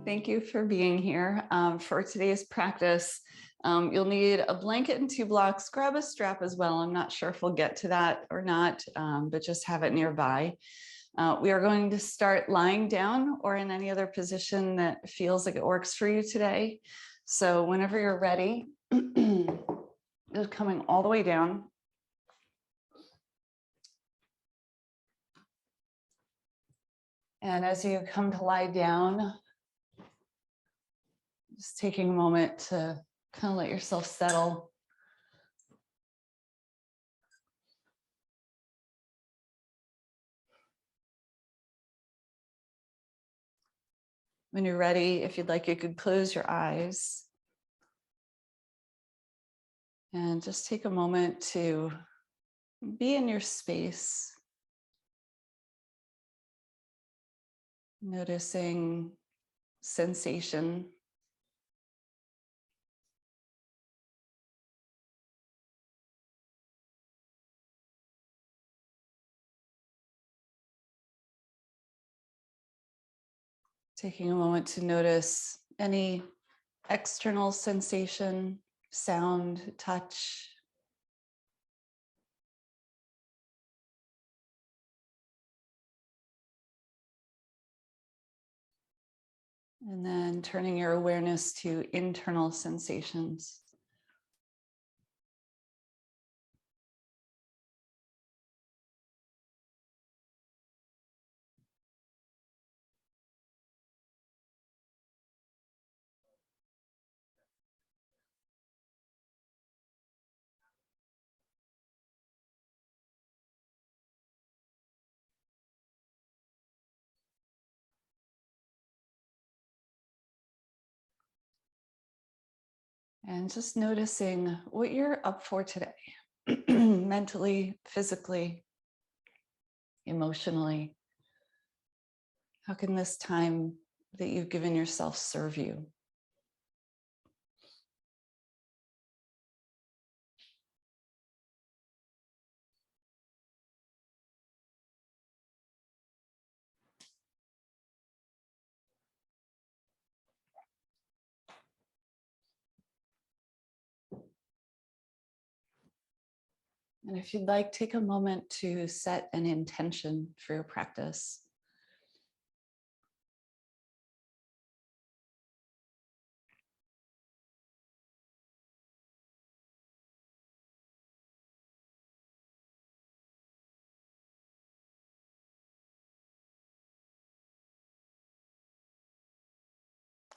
Thank you for being here. For today's practice, you'll need a blanket and 2 blocks. Grab a strap as well. I'm not sure if we'll get to that or not, but just have it nearby. We are going to start lying down or in any other position that feels like it works for you today. So whenever you're ready, just coming all the way down. And as you come to lie down, just taking a moment to kind of let yourself settle. When you're ready, if you'd like, you could close your eyes. And just take a moment to be in your space. Noticing sensation. Taking a moment to notice any external sensation, sound, touch. And then turning your awareness to internal sensations. And just noticing what you're up for today, mentally, physically, emotionally. How can this time that you've given yourself serve you? And if you'd like, take a moment to set an intention for your practice.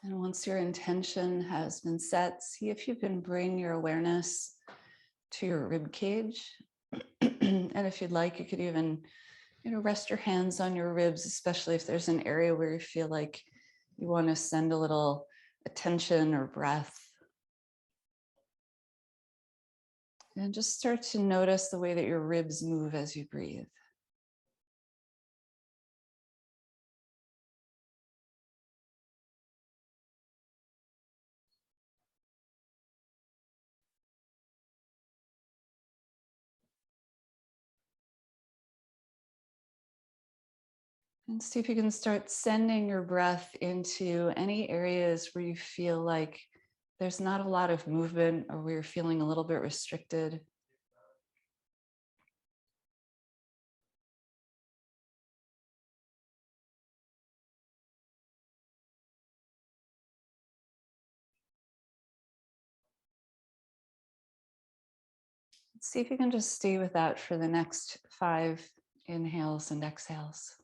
And once your intention has been set, see if you can bring your awareness to your rib cage. And if you'd like, you could even, rest your hands on your ribs, especially if there's an area where you feel like you want to send a little attention or breath. And just start to notice the way that your ribs move as you breathe. And see if you can start sending your breath into any areas where you feel like there's not a lot of movement or where you're feeling a little bit restricted. See if you can just stay with that for the next 5 inhales and exhales.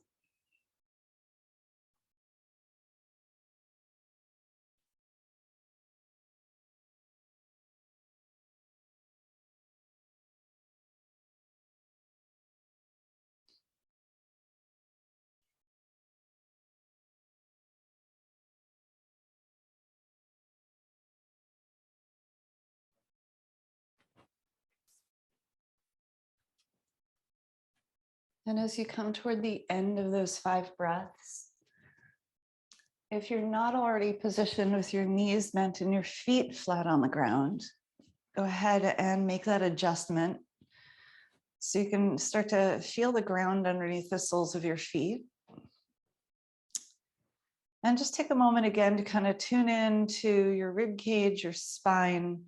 And as you come toward the end of those 5 breaths, if you're not already positioned with your knees bent and your feet flat on the ground, go ahead and make that adjustment so you can start to feel the ground underneath the soles of your feet. And just take a moment again to kind of tune in to your rib cage, your spine,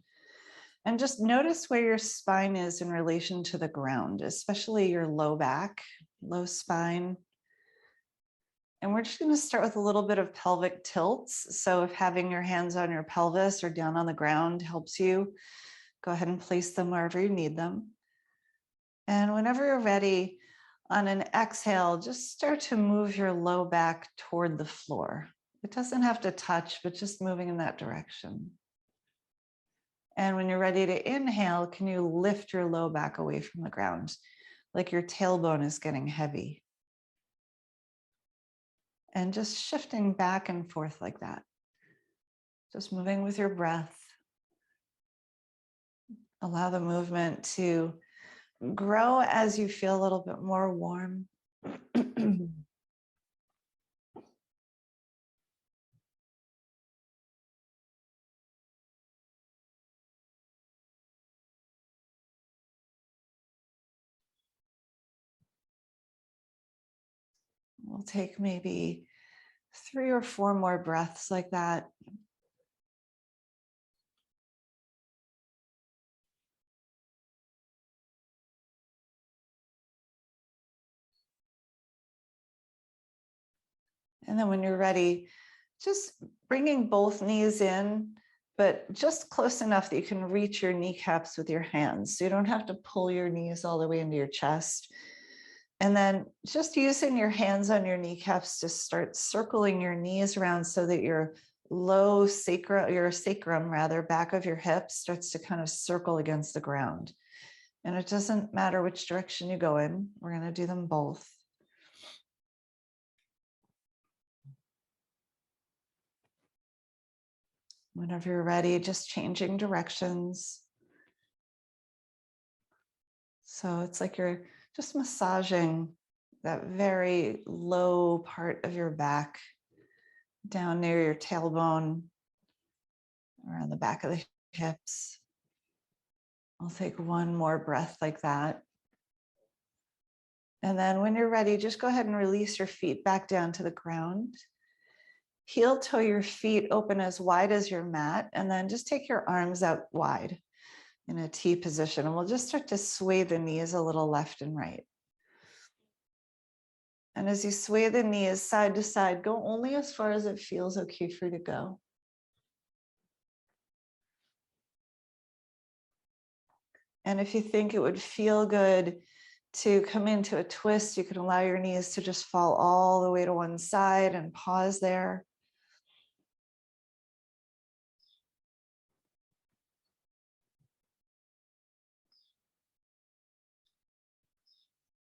and just notice where your spine is in relation to the ground, especially your low back, low spine. And we're just going to start with a little bit of pelvic tilts. So if having your hands on your pelvis or down on the ground helps you, go ahead and place them wherever you need them. And whenever you're ready, on an exhale, just start to move your low back toward the floor. It doesn't have to touch, but just moving in that direction. And when you're ready to inhale, can you lift your low back away from the ground, like your tailbone is getting heavy? And just shifting back and forth like that. Just moving with your breath. Allow the movement to grow as you feel a little bit more warm. We'll take maybe 3 or 4 more breaths like that. And then when you're ready, just bringing both knees in, but just close enough that you can reach your kneecaps with your hands. So you don't have to pull your knees all the way into your chest. And then just using your hands on your kneecaps to start circling your knees around so that your low sacrum, your sacrum rather, back of your hips starts to kind of circle against the ground. And it doesn't matter which direction you go in. We're going to do them both. Whenever you're ready, just changing directions. So it's like you're just massaging that very low part of your back down near your tailbone, around the back of the hips. I'll take one more breath like that. And then when you're ready, just go ahead and release your feet back down to the ground. Heel toe your feet open as wide as your mat, and then just take your arms out wide in a T position. And we'll just start to sway the knees a little left and right. And as you sway the knees side to side, go only as far as it feels okay for you to go. And if you think it would feel good to come into a twist, you can allow your knees to just fall all the way to one side and pause there.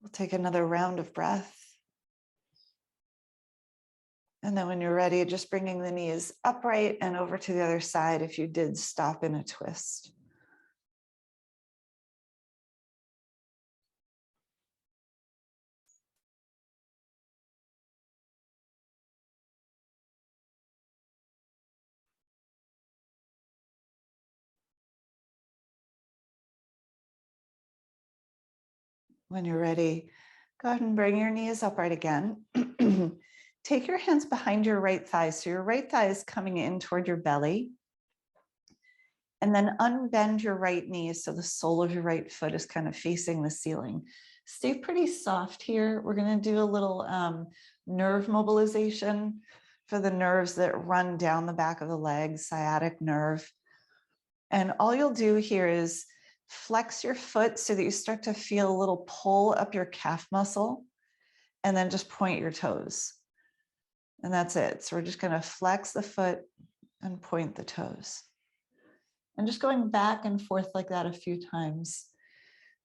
We'll take another round of breath. And then when you're ready, just bringing the knees upright and over to the other side if you did stop in a twist. When you're ready, go ahead and bring your knees upright again. Take your hands behind your right thigh. So your right thigh is coming in toward your belly. And then unbend your right knee so the sole of your right foot is kind of facing the ceiling. Stay pretty soft here. We're going to do a little nerve mobilization for the nerves that run down the back of the leg, sciatic nerve. And all you'll do here is flex your foot so that you start to feel a little pull up your calf muscle, and then just point your toes. And that's it. So we're just going to flex the foot and point the toes. And just going back and forth like that a few times,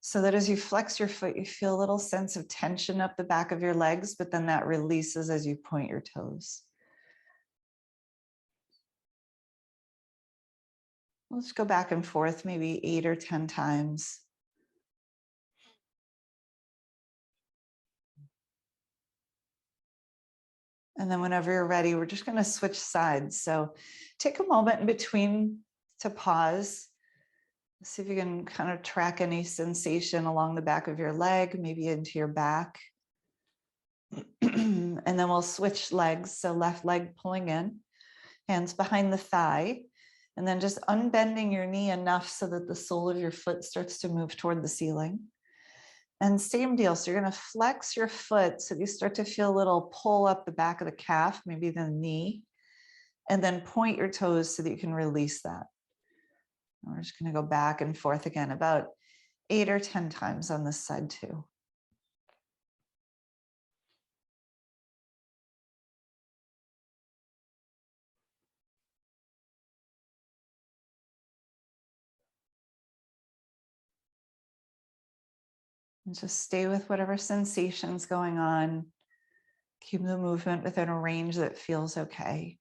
so that as you flex your foot, you feel a little sense of tension up the back of your legs, but then that releases as you point your toes. We'll just go back and forth maybe 8 or 10 times. And then whenever you're ready, we're just going to switch sides. So take a moment in between to pause. See if you can kind of track any sensation along the back of your leg, maybe into your back. And then we'll switch legs. So left leg pulling in, hands behind the thigh, and then just unbending your knee enough so that the sole of your foot starts to move toward the ceiling. And same deal. So you're going to flex your foot so you start to feel a little pull up the back of the calf, maybe the knee, and then point your toes so that you can release that. And we're just going to go back and forth again about 8 or 10 times on this side too. And just stay with whatever sensations going on. Keep the movement within a range that feels okay.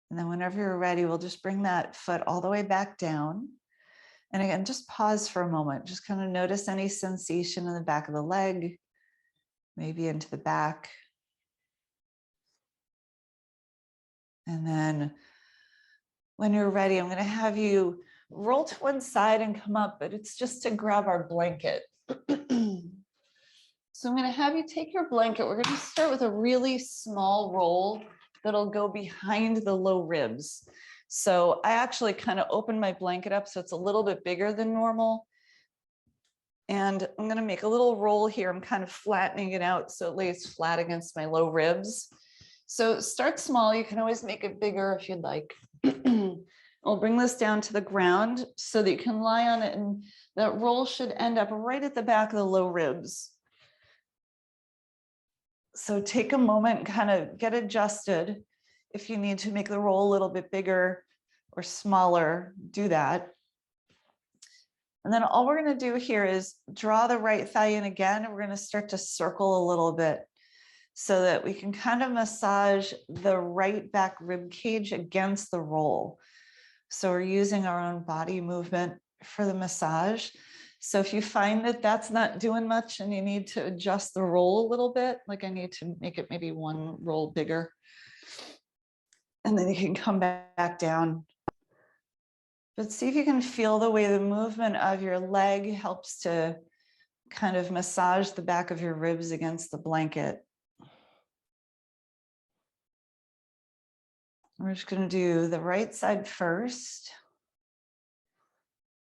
And then whenever you're ready, we'll just bring that foot all the way back down. And again, just pause for a moment. Just kind of notice any sensation in the back of the leg, maybe into the back. And then when you're ready, I'm going to have you roll to one side and come up, but it's just to grab our blanket. So I'm going to have you take your blanket. We're going to start with a really small roll that'll go behind the low ribs. So I actually kind of open my blanket up so it's a little bit bigger than normal. And I'm going to make a little roll here. I'm kind of flattening it out so it lays flat against my low ribs. So start small. You can always make it bigger if you'd like. I'll bring this down to the ground so that you can lie on it, and that roll should end up right at the back of the low ribs. So take a moment, kind of get adjusted. If you need to make the roll a little bit bigger or smaller, do that. And then all we're going to do here is draw the right thigh in again, and we're going to start to circle a little bit so that we can kind of massage the right back rib cage against the roll. So we're using our own body movement for the massage. So if you find that that's not doing much and you need to adjust the roll a little bit, like I need to make it maybe one roll bigger, and then you can come back down. But see if you can feel the way the movement of your leg helps to kind of massage the back of your ribs against the blanket. We're just going to do the right side first.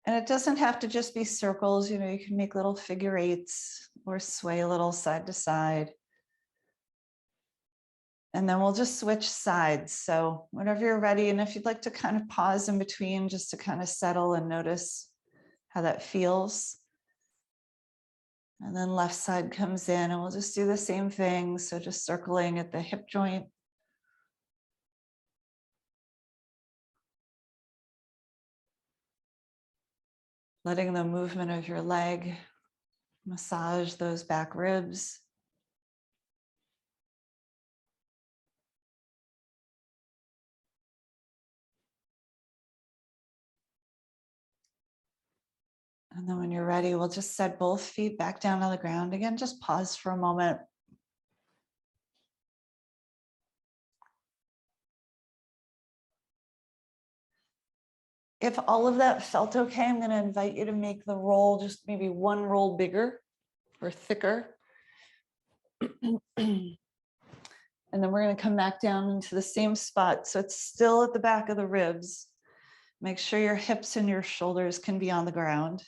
And it doesn't have to just be circles, you know, you can make little figure eights or sway a little side to side. And then we'll just switch sides. So whenever you're ready, and if you'd like to kind of pause in between just to kind of settle and notice how that feels. And then left side comes in, and we'll just do the same thing. So just circling at the hip joint. Letting the movement of your leg massage those back ribs. And then when you're ready, we'll just set both feet back down on the ground. Again, just pause for a moment. If all of that felt okay, I'm going to invite you to make the roll just maybe one roll bigger or thicker. And then we're going to come back down into the same spot. So it's still at the back of the ribs. Make sure your hips and your shoulders can be on the ground.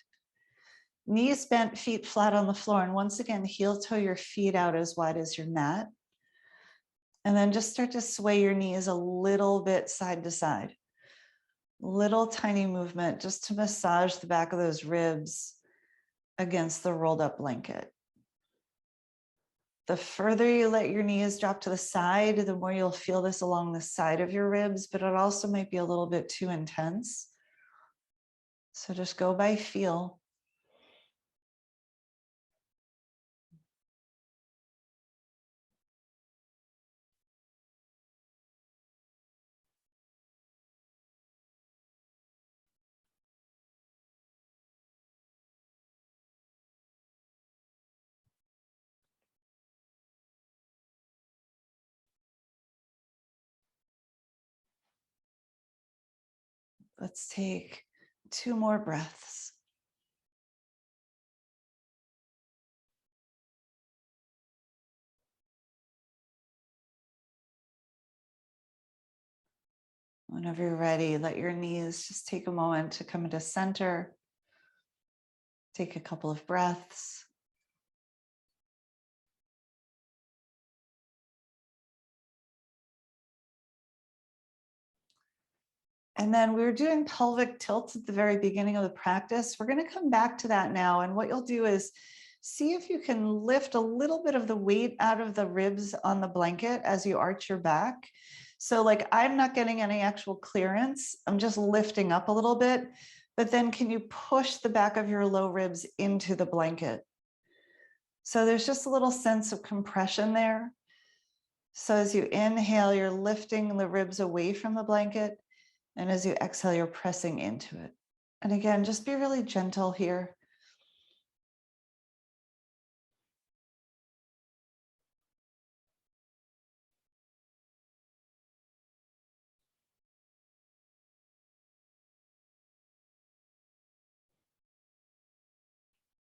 Knees bent, feet flat on the floor. And once again, heel toe your feet out as wide as your mat. And then just start to sway your knees a little bit side to side. Little tiny movement just to massage the back of those ribs against the rolled up blanket. The further you let your knees drop to the side, the more you'll feel this along the side of your ribs, but it also might be a little bit too intense. So just go by feel. Let's take 2 more breaths. Whenever you're ready, let your knees just take a moment to come into center. Take a couple of breaths. And then we were doing pelvic tilts at the very beginning of the practice. We're going to come back to that now. And what you'll do is see if you can lift a little bit of the weight out of the ribs on the blanket as you arch your back. So like I'm not getting any actual clearance. I'm just lifting up a little bit. But then can you push the back of your low ribs into the blanket? So there's just a little sense of compression there. So as you inhale, you're lifting the ribs away from the blanket. And as you exhale, you're pressing into it. And again, just be really gentle here.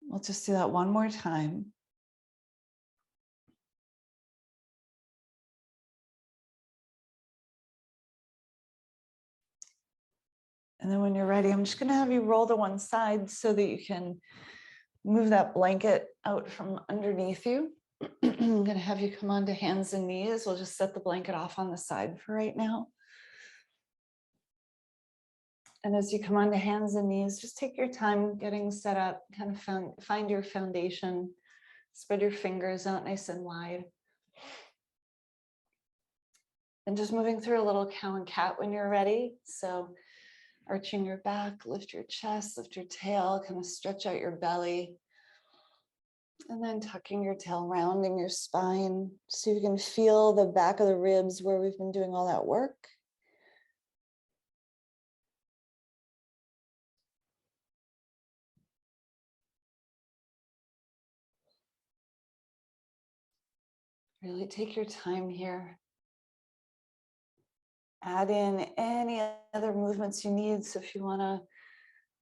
We'll just do that one more time. And then when you're ready, I'm just going to have you roll to one side so that you can move that blanket out from underneath you. I'm going to have you come onto hands and knees. We'll just set the blanket off on the side for right now. And as you come onto hands and knees, just take your time getting set up, kind of find your foundation, spread your fingers out nice and wide. And just moving through a little cow and cat when you're ready. So arching your back, lift your chest, lift your tail, kind of stretch out your belly. And then tucking your tail, rounding your spine so you can feel the back of the ribs where we've been doing all that work. Really take your time here. Add in any other movements you need. So if you want to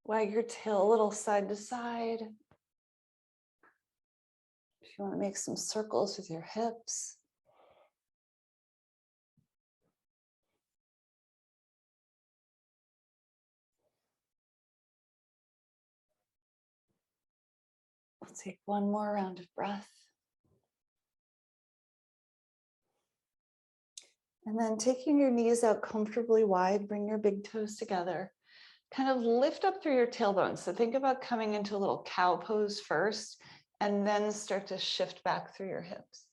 wag your tail a little side to side, if you want to make some circles with your hips. We'll take one more round of breath. And then taking your knees out comfortably wide, bring your big toes together. Kind of lift up through your tailbone. So think about coming into a little cow pose first, and then start to shift back through your hips.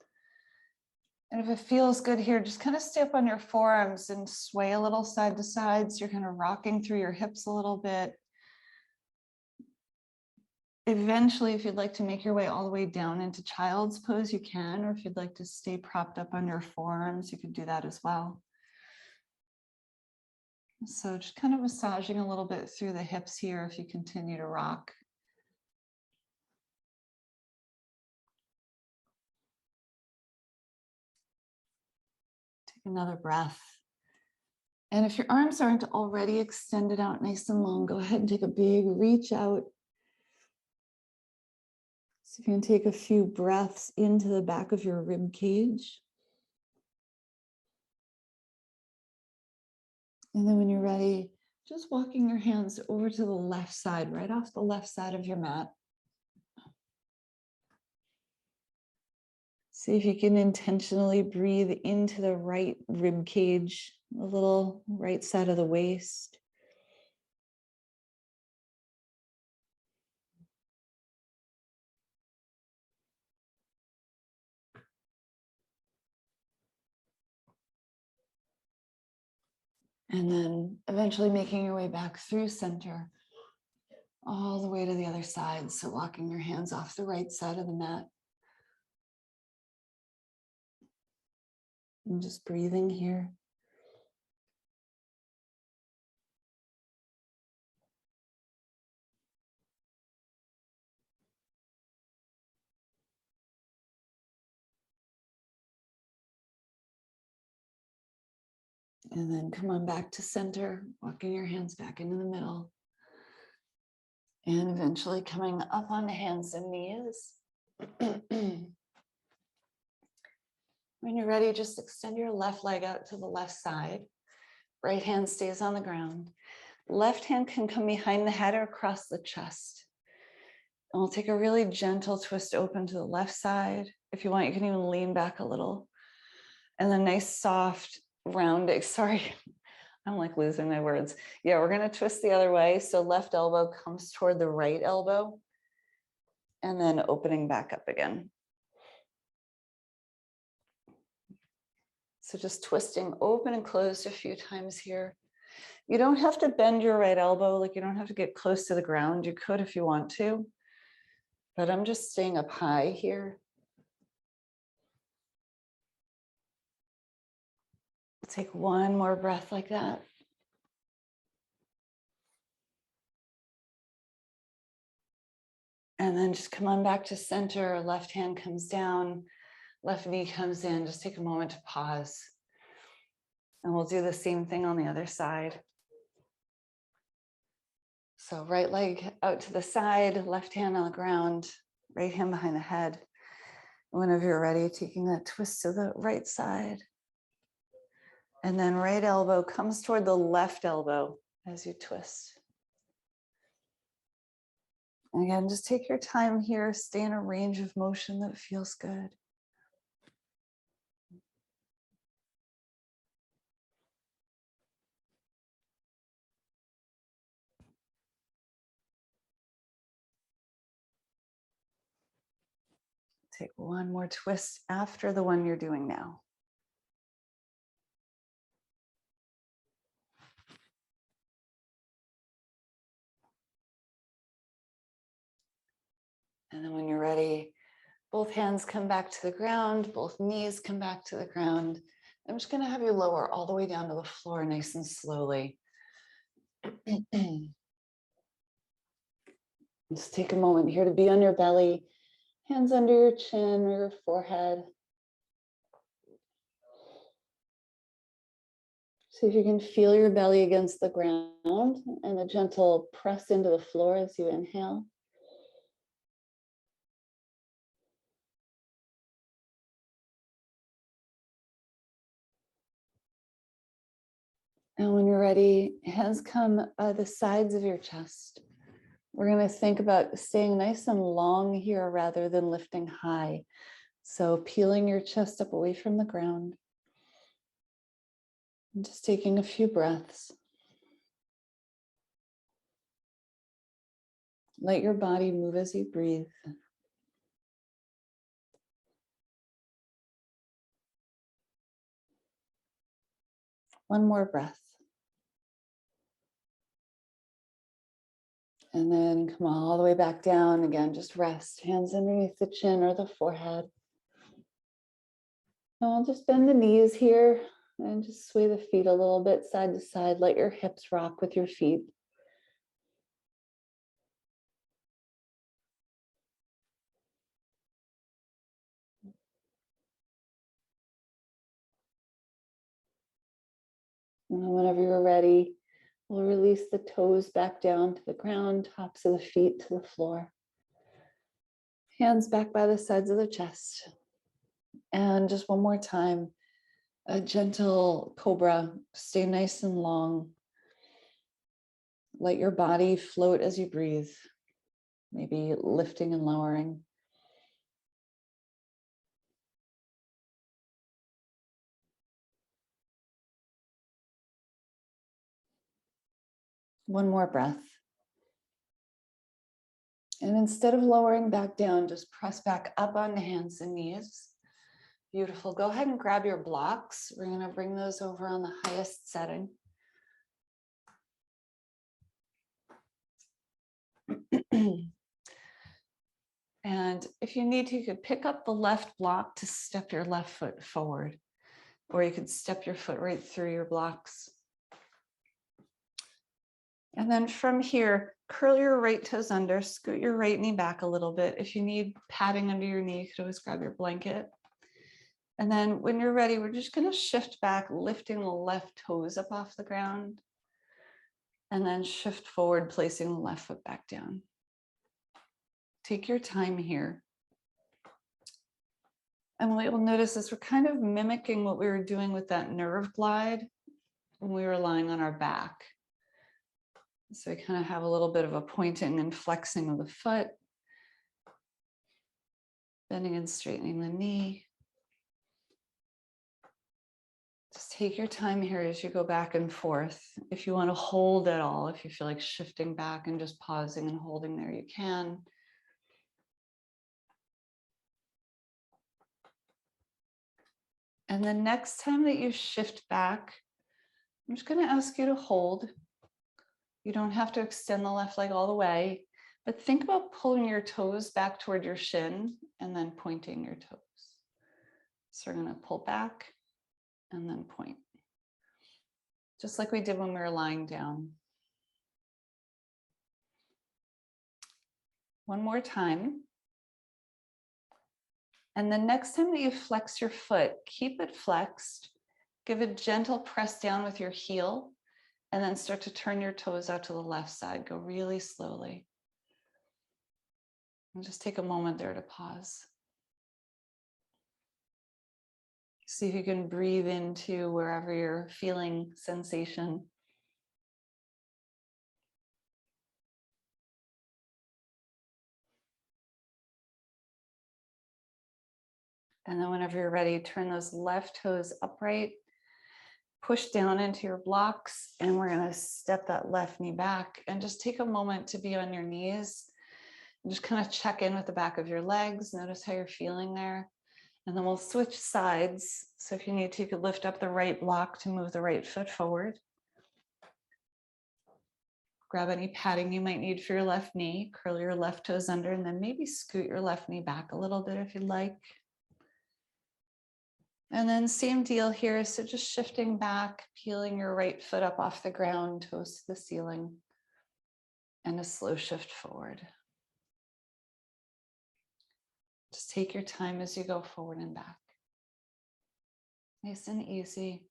And if it feels good here, just kind of stay up on your forearms and sway a little side to side. So you're kind of rocking through your hips a little bit. Eventually, if you'd like to make your way all the way down into child's pose, you can, or if you'd like to stay propped up on your forearms, you could do that as well. So just kind of massaging a little bit through the hips here if you continue to rock. Take another breath. And if your arms aren't already extended out nice and long, go ahead and take a big reach out. So you can take a few breaths into the back of your rib cage. And then when you're ready, just walking your hands over to the left side, right off the left side of your mat. See if you can intentionally breathe into the right rib cage, a little right side of the waist. And then eventually making your way back through center, all the way to the other side. So walking your hands off the right side of the mat. And just breathing here. And then come on back to center, walking your hands back into the middle. And eventually coming up on the hands and knees. When you're ready, just extend your left leg out to the left side. Right hand stays on the ground. Left hand can come behind the head or across the chest. And we'll take a really gentle twist open to the left side. If you want, you can even lean back a little. And then nice, soft, rounding. Sorry, I'm like losing my words. Yeah, we're going to twist the other way. So left elbow comes toward the right elbow. And then opening back up again. So just twisting open and closed a few times here. You don't have to bend your right elbow, like you don't have to get close to the ground. You could if you want to, but I'm just staying up high here. Take one more breath like that. And then just come on back to center. Left hand comes down, left knee comes in. Just take a moment to pause. And we'll do the same thing on the other side. So right leg out to the side, left hand on the ground, right hand behind the head. Whenever you're ready, taking that twist to the right side. And then right elbow comes toward the left elbow as you twist. And again, just take your time here, stay in a range of motion that feels good. Take one more twist after the one you're doing now. And then when you're ready, both hands come back to the ground, both knees come back to the ground. I'm just going to have you lower all the way down to the floor nice and slowly. Just take a moment here to be on your belly, hands under your chin or your forehead. See if you can feel your belly against the ground and a gentle press into the floor as you inhale. And when you're ready, hands come by the sides of your chest. We're going to think about staying nice and long here rather than lifting high. So peeling your chest up away from the ground. And just taking a few breaths. Let your body move as you breathe. One more breath. And then come all the way back down. Again, just rest. Hands underneath the chin or the forehead. And I'll just bend the knees here and just sway the feet a little bit side to side. Let your hips rock with your feet. And then whenever you're ready, we'll release the toes back down to the ground, tops of the feet to the floor. Hands back by the sides of the chest. And just one more time, a gentle cobra. Stay nice and long. Let your body float as you breathe, maybe lifting and lowering. One more breath. And instead of lowering back down, just press back up on the hands and knees. Beautiful. Go ahead and grab your blocks. We're going to bring those over on the highest setting. And if you need to, you could pick up the left block to step your left foot forward, or you could step your foot right through your blocks. And then from here, curl your right toes under, scoot your right knee back a little bit. If you need padding under your knee, you could always grab your blanket. And then when you're ready, we're just going to shift back, lifting the left toes up off the ground. And then shift forward, placing the left foot back down. Take your time here. And what you'll notice is we're kind of mimicking what we were doing with that nerve glide. when we were lying on our back. So we kind of have a little bit of a pointing and flexing of the foot, bending and straightening the knee. Just take your time here as you go back and forth. If you want to hold at all, if you feel like shifting back and just pausing and holding there, you can. And the next time that you shift back, I'm just going to ask you to hold. You don't have to extend the left leg all the way, but think about pulling your toes back toward your shin and then pointing your toes. So we're going to pull back and then point, just like we did when we were lying down. One more time. And the next time that you flex your foot, keep it flexed, give a gentle press down with your heel, and then start to turn your toes out to the left side. Go really slowly. And just take a moment there to pause. See if you can breathe into wherever you're feeling sensation. And then whenever you're ready, turn those left toes upright, push down into your blocks, and we're going to step that left knee back and just take a moment to be on your knees. And just kind of check in with the back of your legs. Notice how you're feeling there. And then we'll switch sides. So if you need to, you could lift up the right block to move the right foot forward. Grab any padding you might need for your left knee, curl your left toes under, and then maybe scoot your left knee back a little bit if you'd like. And then same deal here. So just shifting back, peeling your right foot up off the ground, toes to the ceiling, and a slow shift forward. Just take your time as you go forward and back. Nice and easy.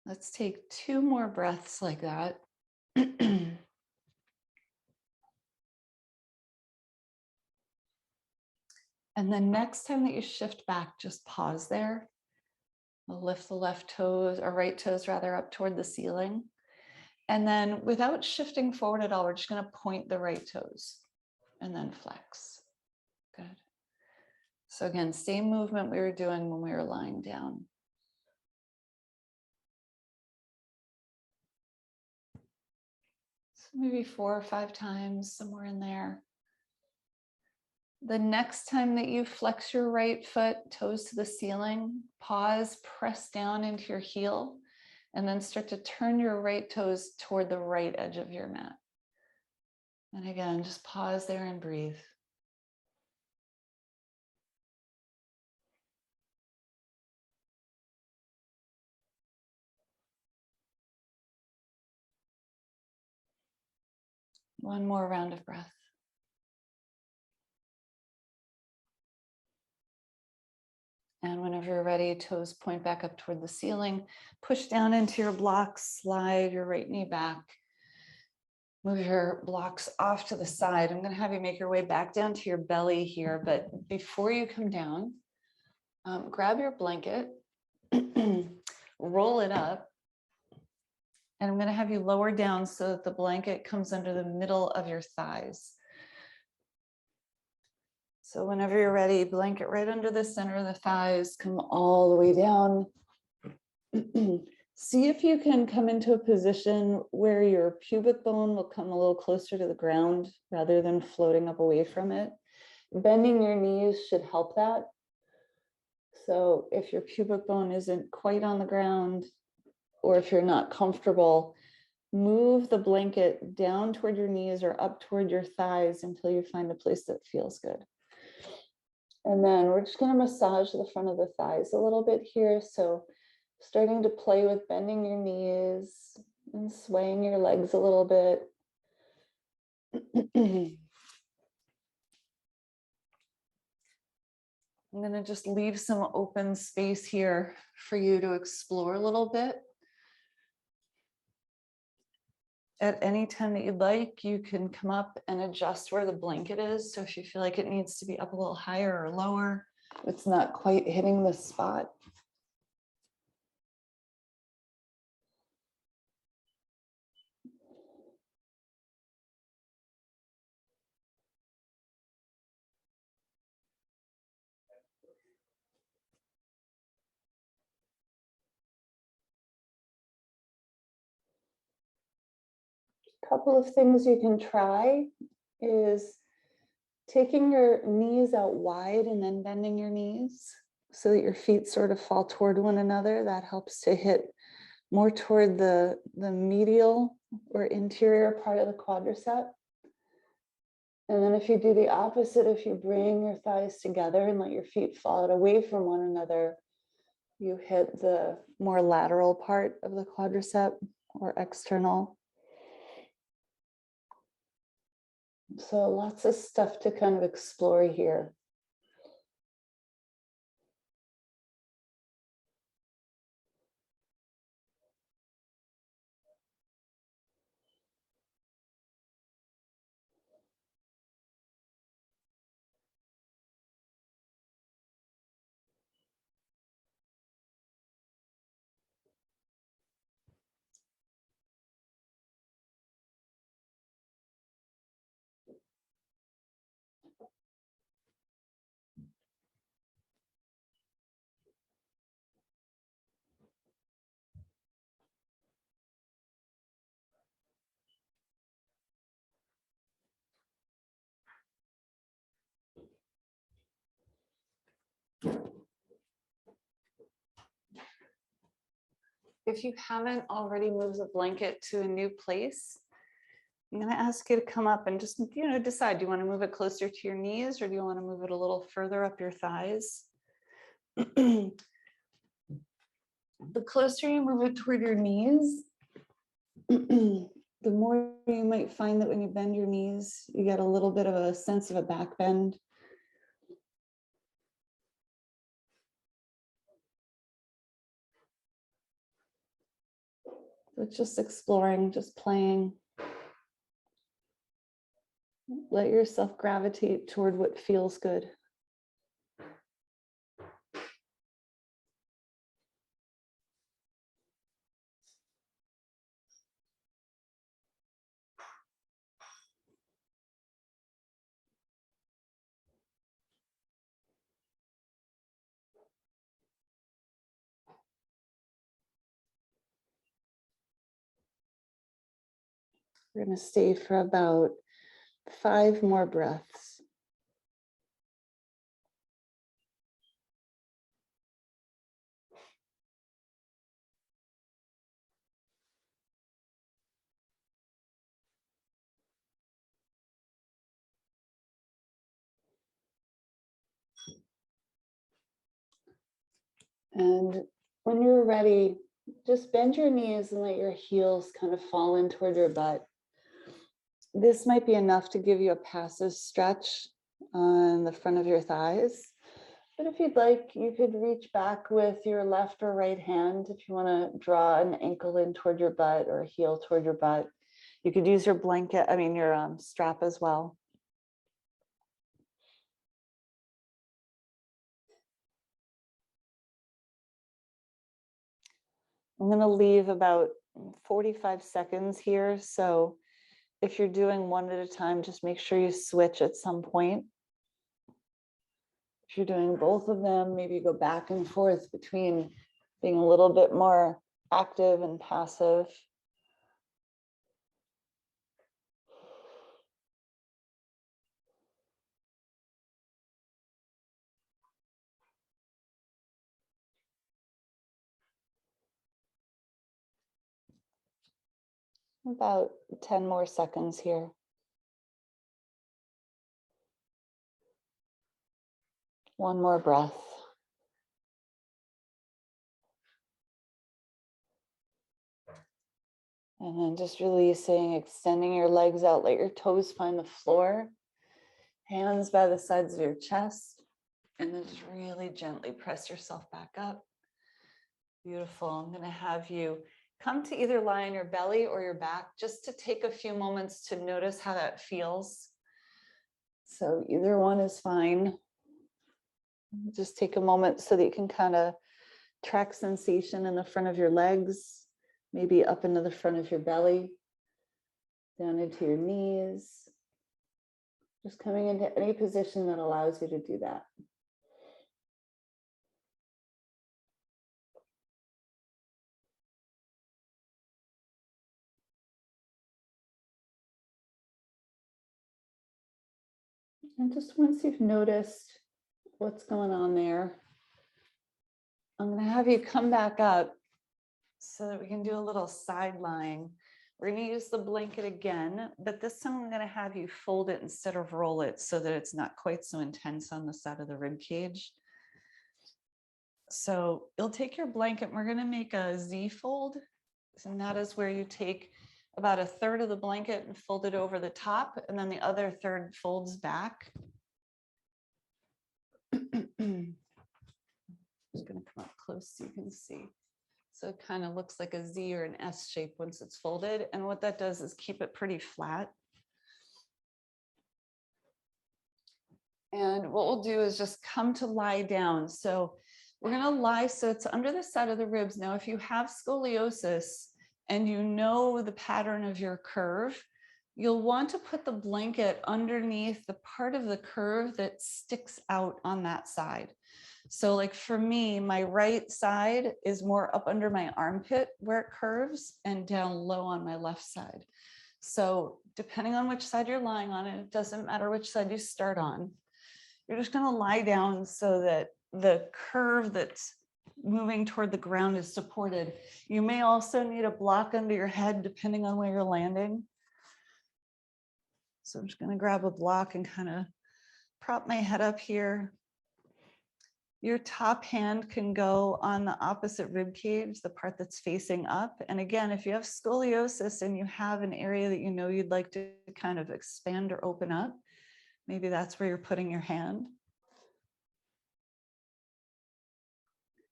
Let's take 2 more breaths like that. And then next time that you shift back, just pause there. We'll lift the left toes, or right toes rather, up toward the ceiling. And then without shifting forward at all, we're just going to point the right toes and then flex. Good. So again, same movement we were doing when we were lying down. So maybe 4 or 5 times, somewhere in there. The next time that you flex your right foot, toes to the ceiling, pause, press down into your heel, and then start to turn your right toes toward the right edge of your mat. And again, just pause there and breathe. One more round of breath. And whenever you're ready, toes point back up toward the ceiling, push down into your blocks, slide your right knee back, move your blocks off to the side. I'm going to have you make your way back down to your belly here, but before you come down, grab your blanket, roll it up, and I'm going to have you lower down so that the blanket comes under the middle of your thighs. So whenever you're ready, blanket right under the center of the thighs, come all the way down. See if you can come into a position where your pubic bone will come a little closer to the ground rather than floating up away from it. Bending your knees should help that. So if your pubic bone isn't quite on the ground, or if you're not comfortable, move the blanket down toward your knees or up toward your thighs until you find a place that feels good. And then we're just going to massage the front of the thighs a little bit here. So starting to play with bending your knees and swaying your legs a little bit. I'm going to just leave some open space here for you to explore a little bit. At any time that you'd like, you can come up and adjust where the blanket is. So if you feel like it needs to be up a little higher or lower, it's not quite hitting the spot. A couple of things you can try is taking your knees out wide and then bending your knees so that your feet sort of fall toward one another. That helps to hit more toward the medial or interior part of the quadricep. And then if you do the opposite, if you bring your thighs together and let your feet fall out away from one another, you hit the more lateral part of the quadricep or external. So lots of stuff to kind of explore here. If you haven't already moved the blanket to a new place, I'm going to ask you to come up and just, decide, do you want to move it closer to your knees or do you want to move it a little further up your thighs? The closer you move it toward your knees, the more you might find that when you bend your knees, you get a little bit of a sense of a back bend. But just exploring, just playing. Let yourself gravitate toward what feels good. We're going to stay for about 5 more breaths. And when you're ready, just bend your knees and let your heels kind of fall in toward your butt. This might be enough to give you a passive stretch on the front of your thighs. But if you'd like, you could reach back with your left or right hand if you want to draw an ankle in toward your butt or a heel toward your butt. You could use your your strap as well. I'm going to leave about 45 seconds here. So if you're doing one at a time, just make sure you switch at some point. If you're doing both of them, maybe go back and forth between being a little bit more active and passive. About 10 more seconds here. One more breath. And then just releasing, extending your legs out, let your toes find the floor, hands by the sides of your chest, and then just really gently press yourself back up. Beautiful. I'm going to have you Come to either lie on your belly or your back, just to take a few moments to notice how that feels. So either one is fine. Just take a moment so that you can kind of track sensation in the front of your legs, maybe up into the front of your belly, down into your knees. Just coming into any position that allows you to do that. And just once you've noticed what's going on there, I'm going to have you come back up so that we can do a little side lying. We're going to use the blanket again, but this time I'm going to have you fold it instead of roll it so that it's not quite so intense on the side of the rib cage. So you'll take your blanket, and we're going to make a Z fold. And that is where you take about a third of the blanket and fold it over the top, and then the other third folds back. I'm just going to come up close so you can see. So it kind of looks like a Z or an S shape once it's folded. And what that does is keep it pretty flat. And what we'll do is just come to lie down. So we're going to lie so it's under the side of the ribs. Now, if you have scoliosis and you know the pattern of your curve, you'll want to put the blanket underneath the part of the curve that sticks out on that side. So like for me, my right side is more up under my armpit where it curves and down low on my left side. So depending on which side you're lying on, and it doesn't matter which side you start on, you're just going to lie down so that the curve that's moving toward the ground is supported. You may also need a block under your head depending on where you're landing. So I'm just going to grab a block and kind of prop my head up here. Your top hand can go on the opposite rib cage, the part that's facing up. And again, if you have scoliosis and you have an area that you know you'd like to kind of expand or open up, maybe that's where you're putting your hand.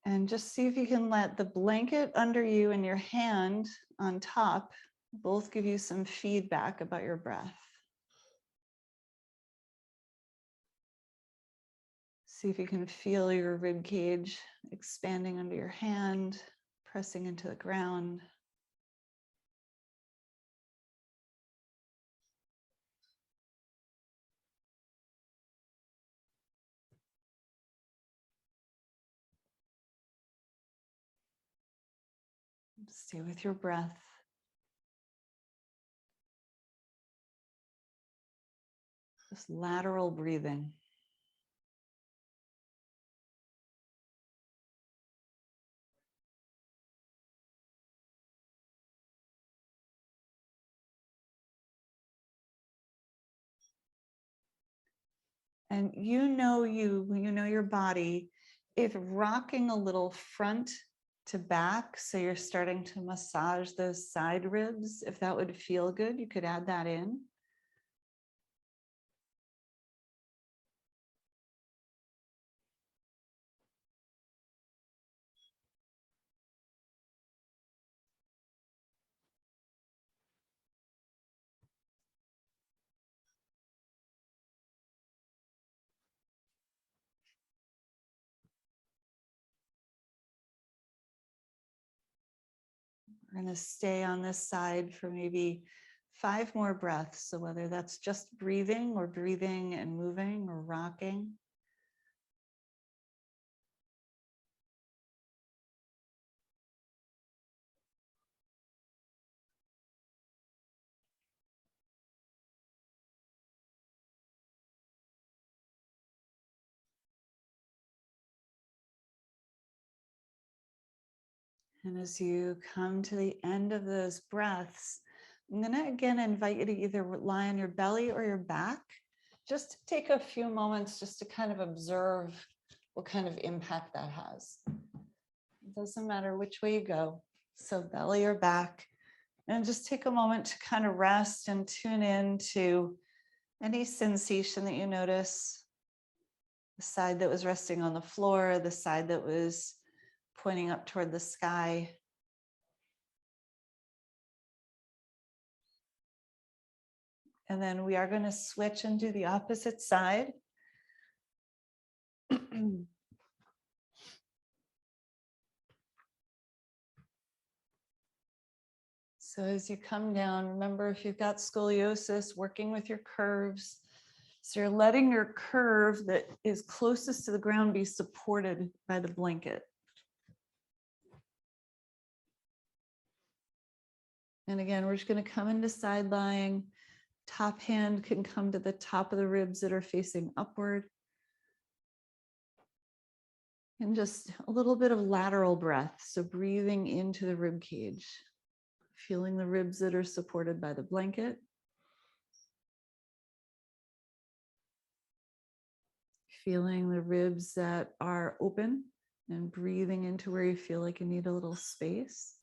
And just see if you can let the blanket under you and your hand on top both give you some feedback about your breath. See if you can feel your rib cage expanding under your hand, pressing into the ground. Stay with your breath. Just lateral breathing. And you know your body, if rocking a little front to back, so you're starting to massage those side ribs, if that would feel good, you could add that in. We're going to stay on this side for maybe 5 more breaths. So whether that's just breathing or breathing and moving or rocking. And as you come to the end of those breaths, I'm going to again invite you to either lie on your belly or your back. Just to take a few moments just to kind of observe what kind of impact that has. It doesn't matter which way you go. So belly or back. And just take a moment to kind of rest and tune in to any sensation that you notice. The side that was resting on the floor, the side that was pointing up toward the sky. And then we are going to switch and do the opposite side. So as you come down, remember if you've got scoliosis, working with your curves. So you're letting your curve that is closest to the ground be supported by the blanket. And again, we're just going to come into side lying. Top hand can come to the top of the ribs that are facing upward. And just a little bit of lateral breath. So breathing into the rib cage, feeling the ribs that are supported by the blanket. Feeling the ribs that are open and breathing into where you feel like you need a little space.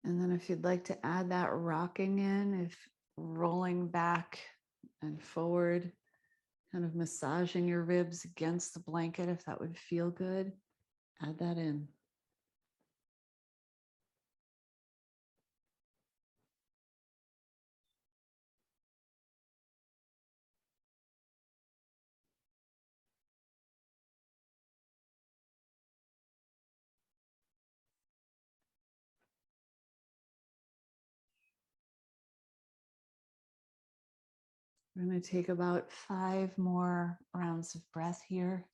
And then if you'd like to add that rocking in, if rolling back and forward, kind of massaging your ribs against the blanket, if that would feel good, add that in. We're going to take about 5 more rounds of breath here.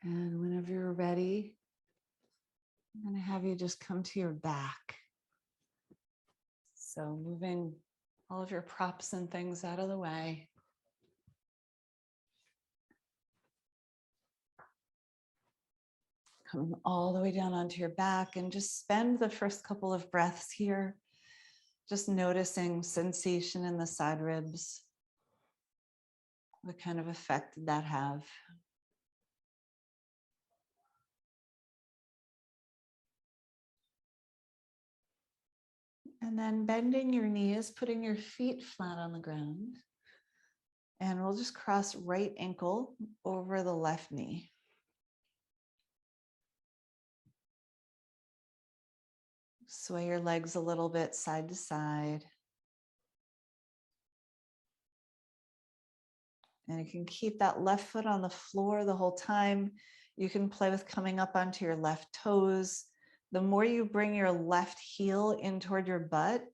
And whenever you're ready, I'm going to have you just come to your back. So moving all of your props and things out of the way. Coming all the way down onto your back, and just spend the first couple of breaths here, just noticing sensation in the side ribs. What kind of effect did that have? And then bending your knees, putting your feet flat on the ground. And we'll just cross right ankle over the left knee. Sway your legs a little bit side to side. And you can keep that left foot on the floor the whole time. You can play with coming up onto your left toes. The more you bring your left heel in toward your butt,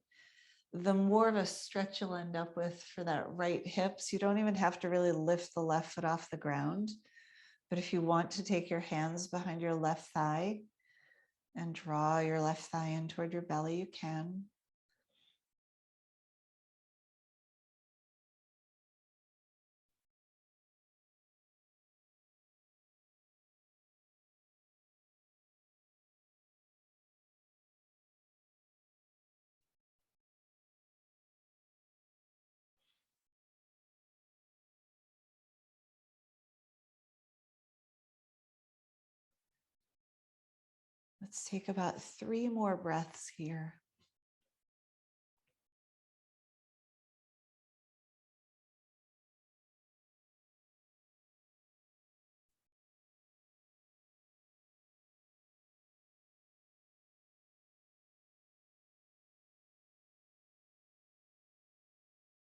the more of a stretch you'll end up with for that right hip. So you don't even have to really lift the left foot off the ground. But if you want to take your hands behind your left thigh and draw your left thigh in toward your belly, you can. Let's take about 3 more breaths here.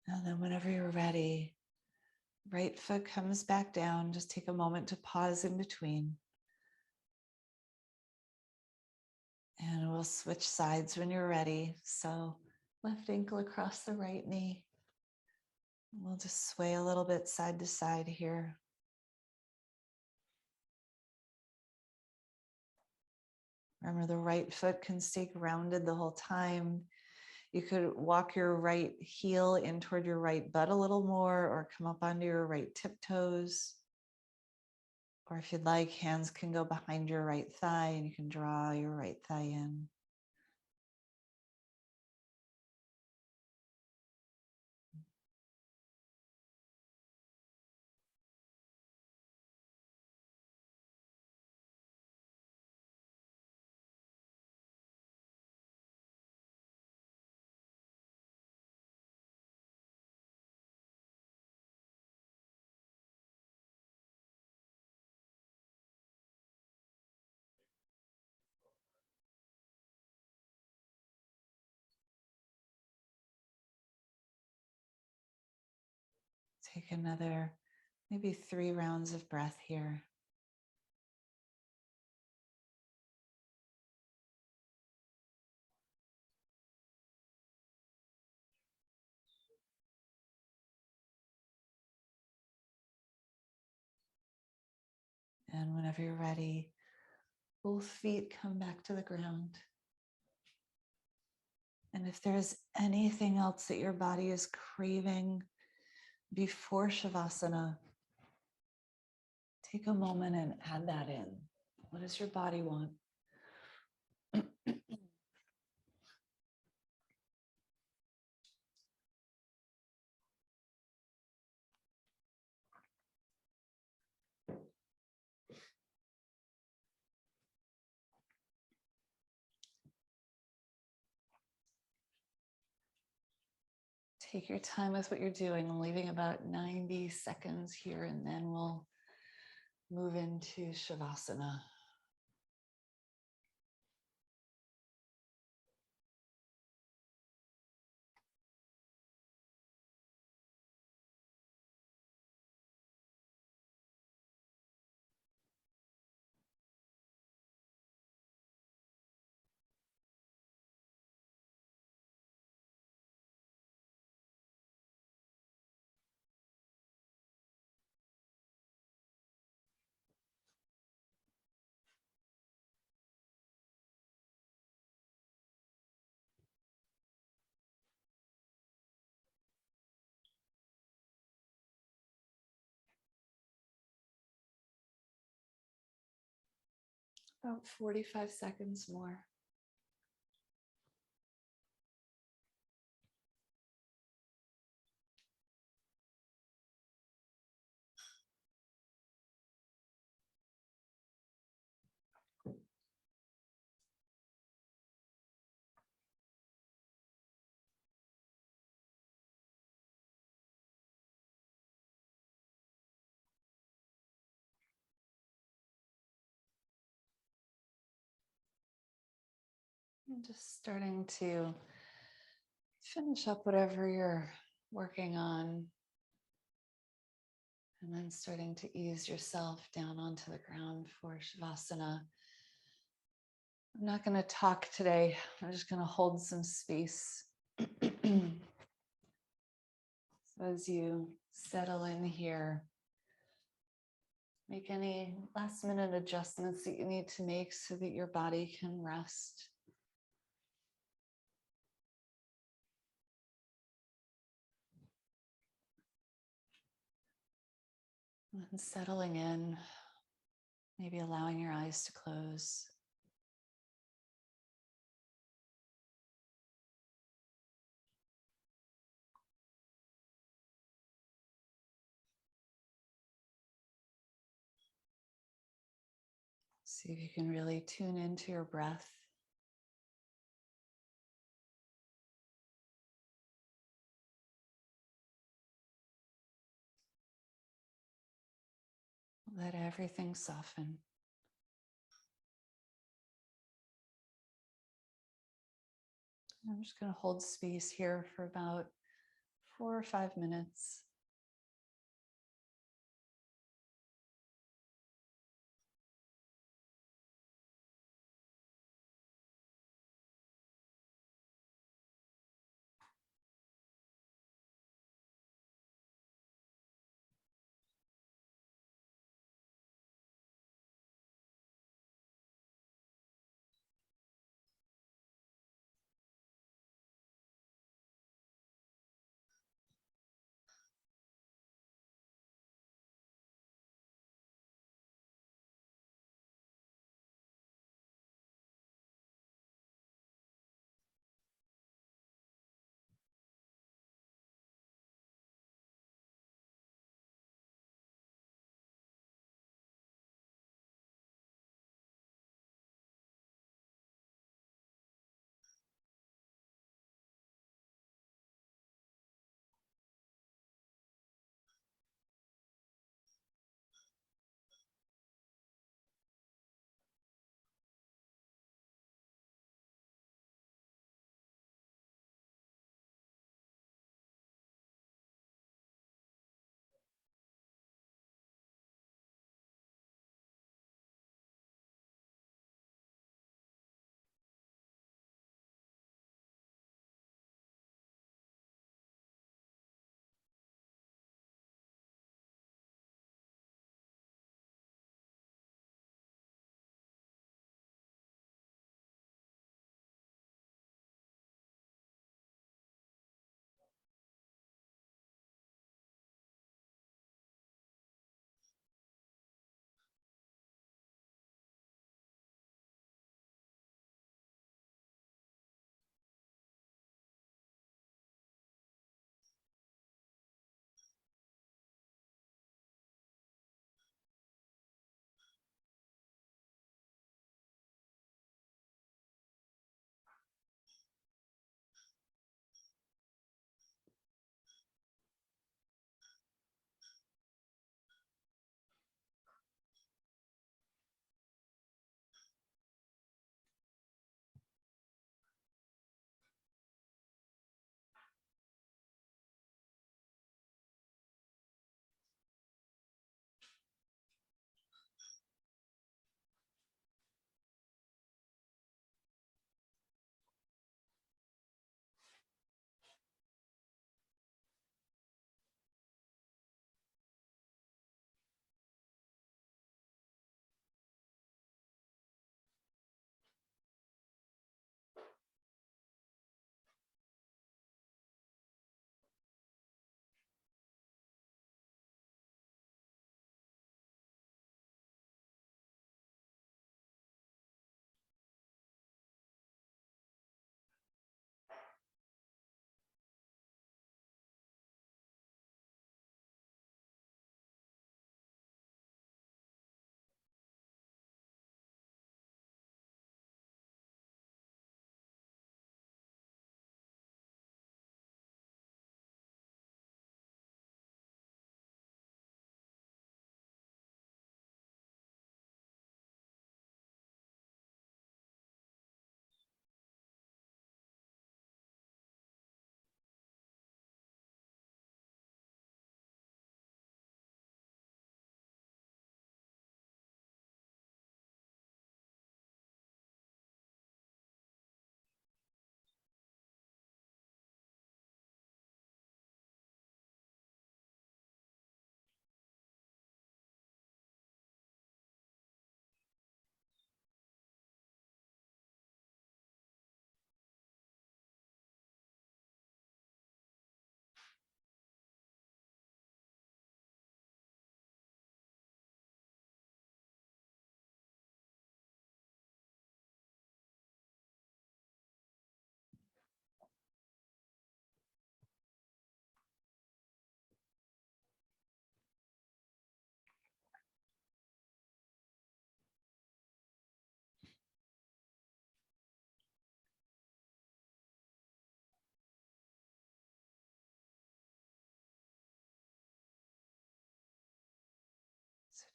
And then whenever you're ready, right foot comes back down. Just take a moment to pause in between. And we'll switch sides when you're ready. So left ankle across the right knee. We'll just sway a little bit side to side here. Remember, the right foot can stay grounded the whole time. You could walk your right heel in toward your right butt a little more, or come up onto your right tiptoes. Or if you'd like, hands can go behind your right thigh and you can draw your right thigh in. Take another, maybe 3 rounds of breath here. And whenever you're ready, both feet come back to the ground. And if there's anything else that your body is craving before Shavasana, take a moment and add that in. What does your body want? Take your time with what you're doing. I'm leaving about 90 seconds here, and then we'll move into Shavasana. About 45 seconds more. And just starting to finish up whatever you're working on. And then starting to ease yourself down onto the ground for Shavasana. I'm not going to talk today. I'm just going to hold some space. So as you settle in here, make any last minute adjustments that you need to make so that your body can rest. And settling in, maybe allowing your eyes to close. See if you can really tune into your breath. Let everything soften. I'm just going to hold space here for about 4 or 5 minutes.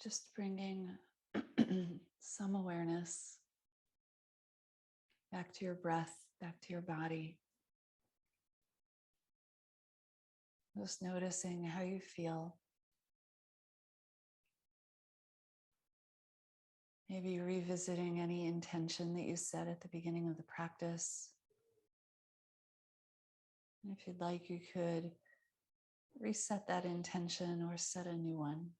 Just bringing some awareness back to your breath, back to your body. Just noticing how you feel. Maybe revisiting any intention that you set at the beginning of the practice. And if you'd like, you could reset that intention or set a new one.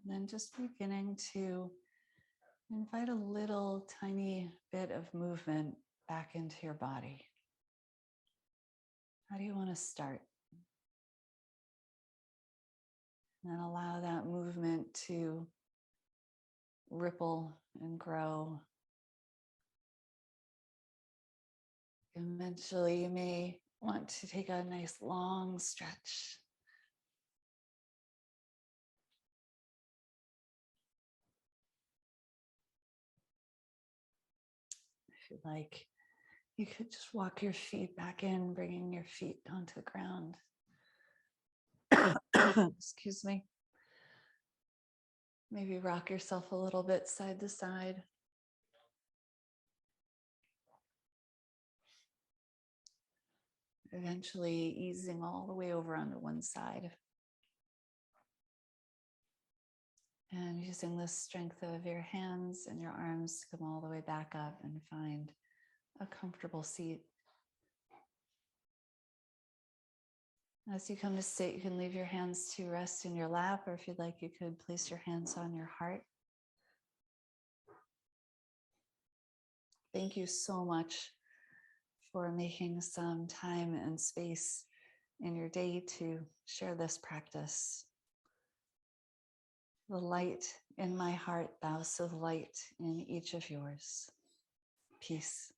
And then just beginning to invite a little tiny bit of movement back into your body. How do you want to start? And then allow that movement to ripple and grow. Eventually, you may want to take a nice long stretch. If you'd like, you could just walk your feet back in, bringing your feet onto the ground. Excuse me. Maybe rock yourself a little bit side to side. Eventually easing all the way over onto one side. And using the strength of your hands and your arms to come all the way back up and find a comfortable seat. As you come to sit, you can leave your hands to rest in your lap, or if you'd like, you could place your hands on your heart. Thank you so much for making some time and space in your day to share this practice. The light in my heart bows to the light in each of yours. Peace.